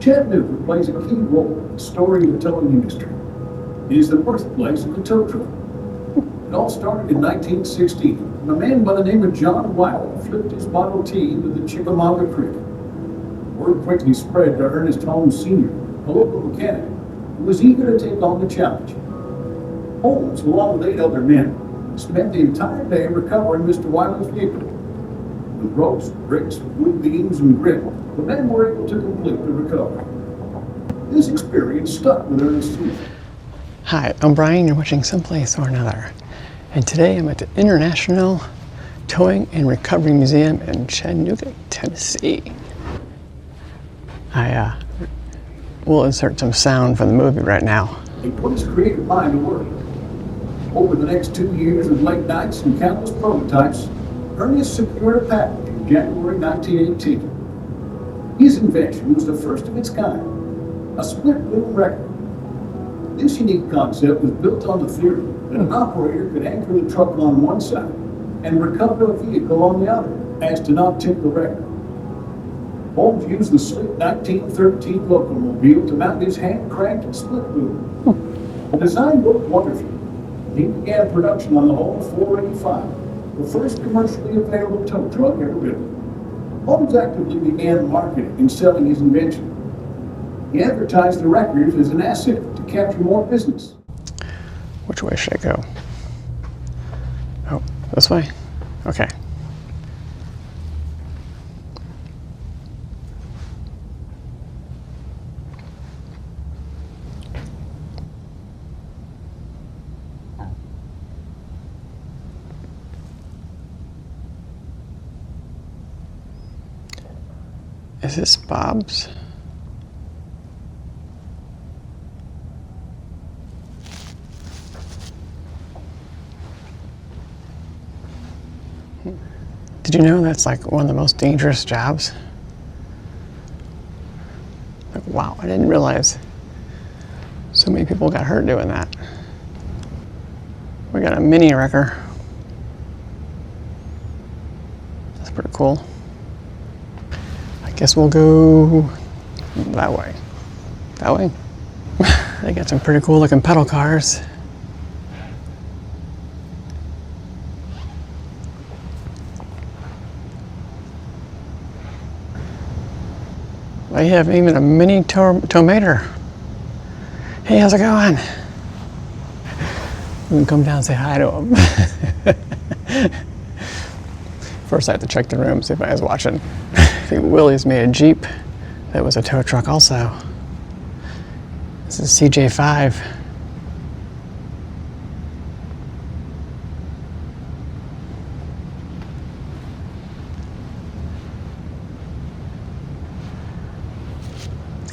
Chattanooga plays a key role in the story of the towing industry. It is the birthplace of the tow truck. It all started in 1916 when a man by the name of John Wilde flipped his Model T into the Chickamauga Creek. Word quickly spread to Ernest Holmes Sr., a local mechanic, who was eager to take on the challenge. Holmes, along with 8 other men, spent the entire day recovering Mr. Wilde's vehicle. With ropes, bricks, wood beams, and grit, the men were able to complete the recovery. This experience stuck with Ernest Sr. Hi, I'm Brian. You're watching Someplace or Another. And today I'm at the International Towing and Recovery Museum in Chattanooga, Tennessee. I will insert some sound from the movie right now. He put his creative mind to work. Over the next 2 years of late nights and countless prototypes, Ernest secured a patent in January 1918. His invention was the first of its kind, a split-boom wrecker. This unique concept was built on the theory that an operator could anchor the truck on one side and recover a vehicle on the other, as to not tip the wrecker. Holmes used the slick 1913 locomobile to mount his hand-cranked split-boom. The design worked wonderfully. He began production on the Holmes 485, the first commercially available tow truck ever built. Holmes actively began marketing and selling his invention. He advertised the records as an asset to capture more business. Which way should I go? Oh, this way? Okay. Is this Bob's? Did you know that's like one of the most dangerous jobs? Like, wow, I didn't realize so many people got hurt doing that. We got a mini wrecker. That's pretty cool. I guess we'll go that way. That way? They got some pretty cool looking pedal cars. They have even a mini tomater. Hey, how's it going? You can come down and say hi to him. First, I have to check the room, see if I was watching. I think Willie's made a Jeep that was a tow truck also. This is CJ5.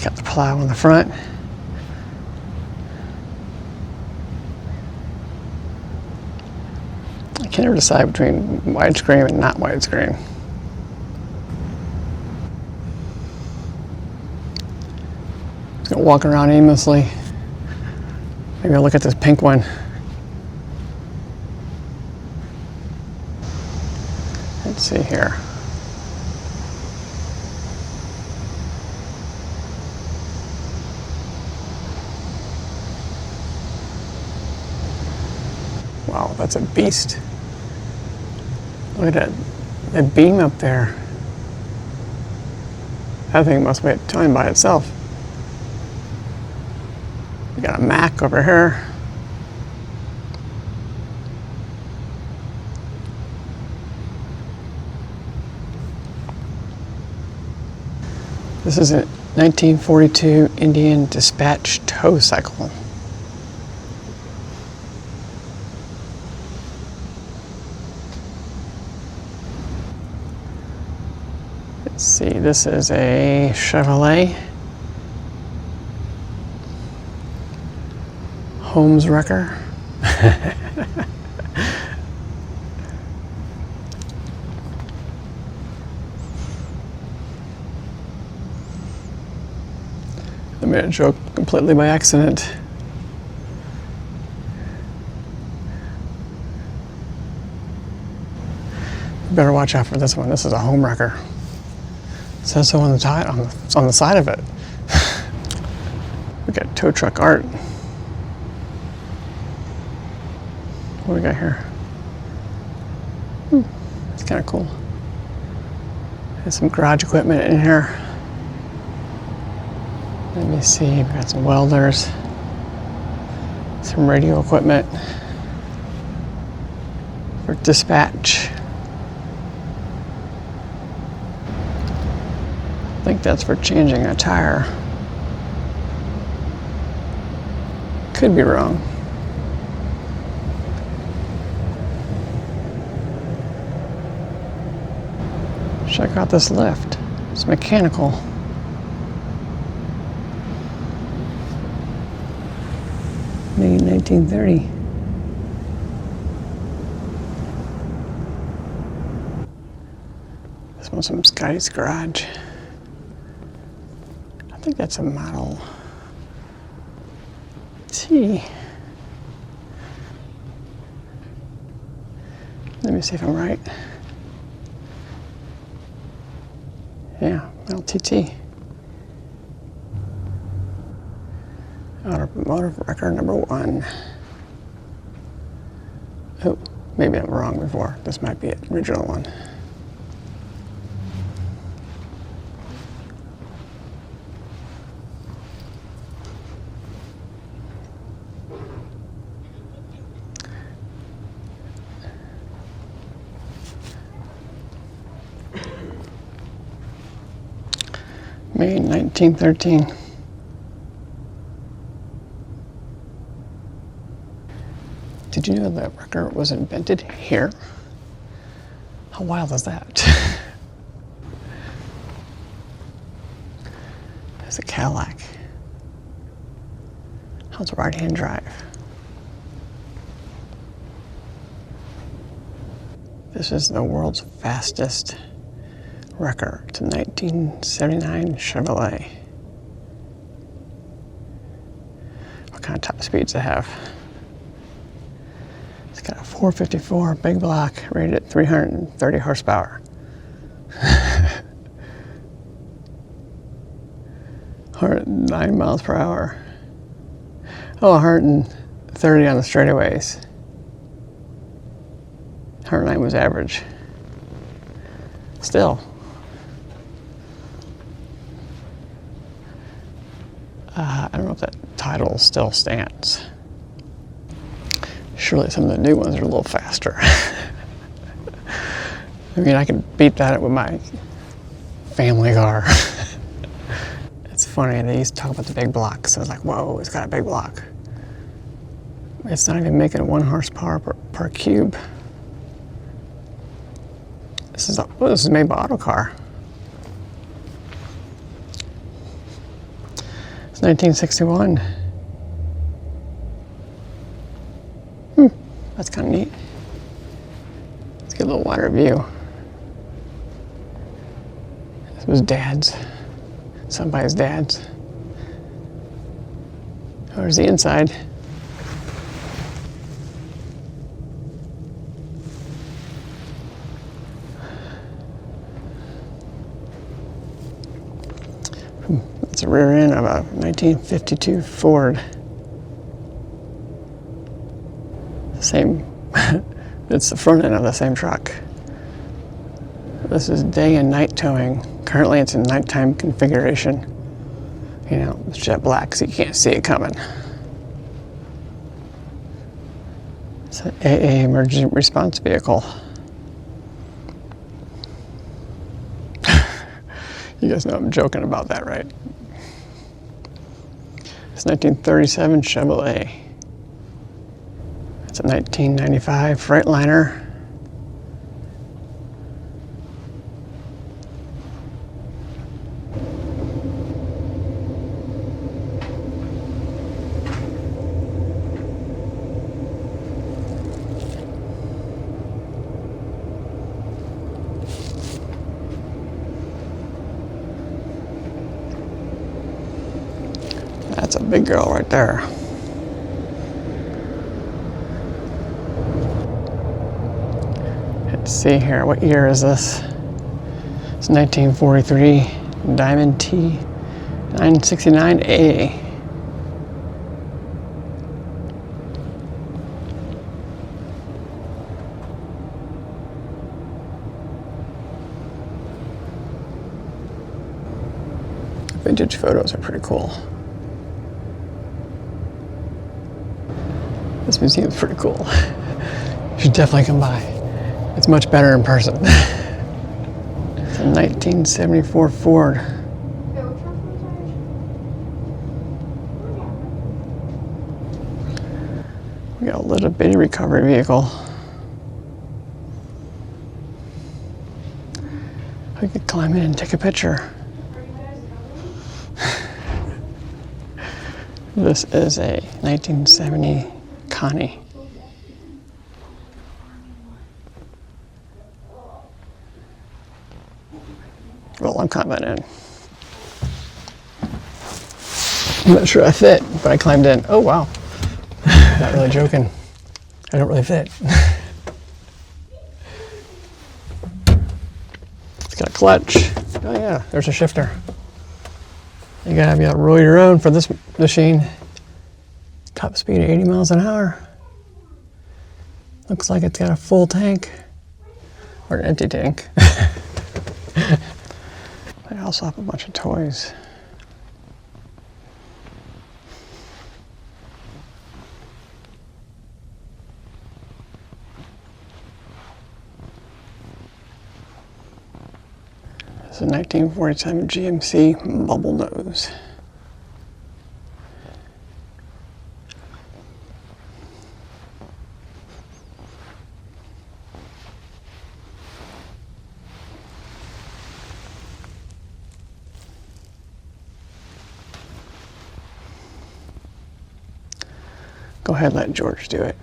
Got the plow on the front. I can't ever decide between widescreen and not widescreen. Just gonna walk around aimlessly. Maybe I'll look at this pink one. Let's see here. Wow, that's a beast. Look at that beam up there. That thing must weigh a ton by itself. We got a Mack over here. This is a 1942 Indian Dispatch tow cycle. Let's see, this is a Chevrolet Holmes wrecker. I made a joke completely by accident. You better watch out for this one. This is a home wrecker. It says so on the side of it. We got tow truck art. What do we got here? It's kind of cool. There's some garage equipment in here. Let me see, we got some welders, some radio equipment for dispatch. I think that's for changing a tire. Could be wrong. Check out this lift. It's mechanical. Made in 1930. This one's from Scotty's garage. I think that's a Model T. Let me see if I'm right. Yeah, LTT. Automotive record number 1. Oh, maybe I'm wrong before. This might be the original one. Made in 1913. Did you know that record was invented here? How wild is that? There's a Cadillac. How's a right-hand drive? This is the world's fastest record. It's a 1979 Chevrolet. What kind of top speeds it have? It's got a 454 big block rated at 330 horsepower. 109 miles per hour. Oh, 130 on the straightaways. 109 was average. Still. I don't know if that title still stands. Surely some of the new ones are a little faster. I mean, I could beat that with my family car. It's funny, they used to talk about the big block, so I was like, whoa, it's got a big block. It's not even making 1 horsepower per cube. This is made by Autocar. It's 1961. That's kind of neat. Let's get a little wider view. This was Dad's. Somebody's dad's. There's the inside. It's the rear end of a 1952 Ford. Same, it's the front end of the same truck. This is day and night towing. Currently it's in nighttime configuration. You know, it's jet black so you can't see it coming. It's an AA emergency response vehicle. You guys know I'm joking about that, right? It's 1937 Chevrolet. It's a 1995 Freightliner. That's a big girl right there. Let's see here, what year is this? It's 1943 Diamond T 969A. Vintage photos are pretty cool. This museum's pretty cool. You should definitely come by. It's much better in person. It's a 1974 Ford. We got a little bitty recovery vehicle. We could climb in and take a picture. This is a 1970 Connie. Well, I'm climbing in. I'm not sure I fit, but I climbed in. Oh, wow. Not really joking. I don't really fit. It's got a clutch. Oh yeah, there's a shifter. You gotta be able to roll your own for this machine. Top speed of 80 miles an hour. Looks like it's got a full tank. Or an empty tank. They also have a bunch of toys. This is a 1947 GMC Bubble Nose. Go ahead and let George do it.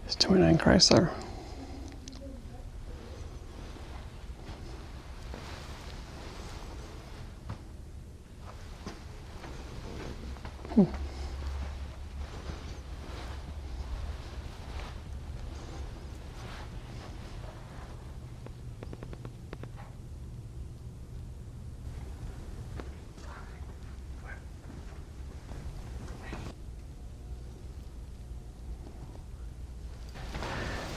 It's 29 Chrysler.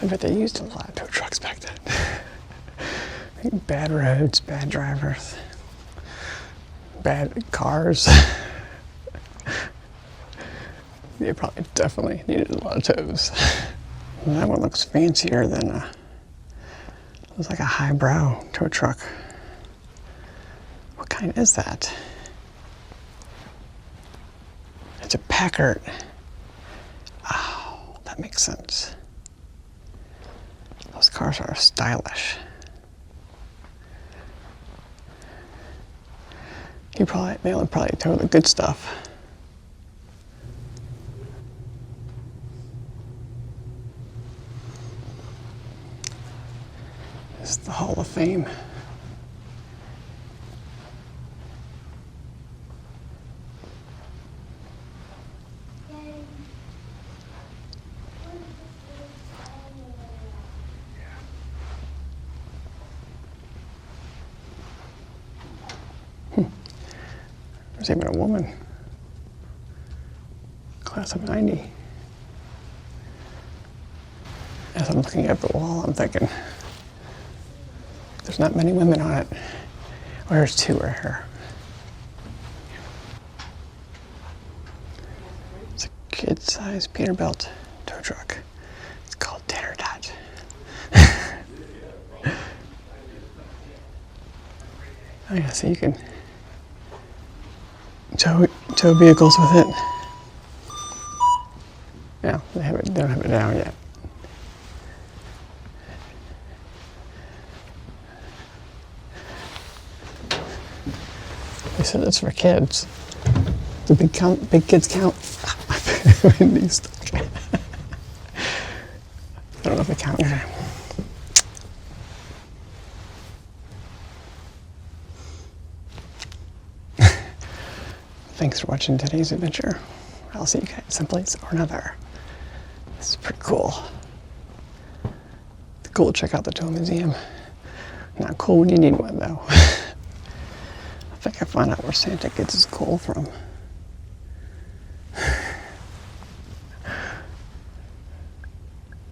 I bet they used a lot of tow trucks back then. Bad roads, bad drivers, bad cars. They probably definitely needed a lot of tows. And that one looks fancier than looks like a highbrow tow truck. What kind is that? It's a Packard. Oh, that makes sense. Those cars are stylish. They would probably tow the good stuff. This is the Hall of Fame. There's even a woman. Class of 90. As I'm looking at the wall, I'm thinking, there's not many women on it. Oh, there's two right here. It's a kid-sized Peterbilt tow truck. It's called Tanner Dodge. Oh yeah, so you can tow vehicles with it. Yeah, they don't have it down yet. They said it's for kids. The big kids count. I don't know if they count. Thanks for watching today's adventure. I'll see you guys someplace or another. This is pretty cool. It's cool to check out the tow museum. Not cool when you need one though. I think I found out where Santa gets his coal from.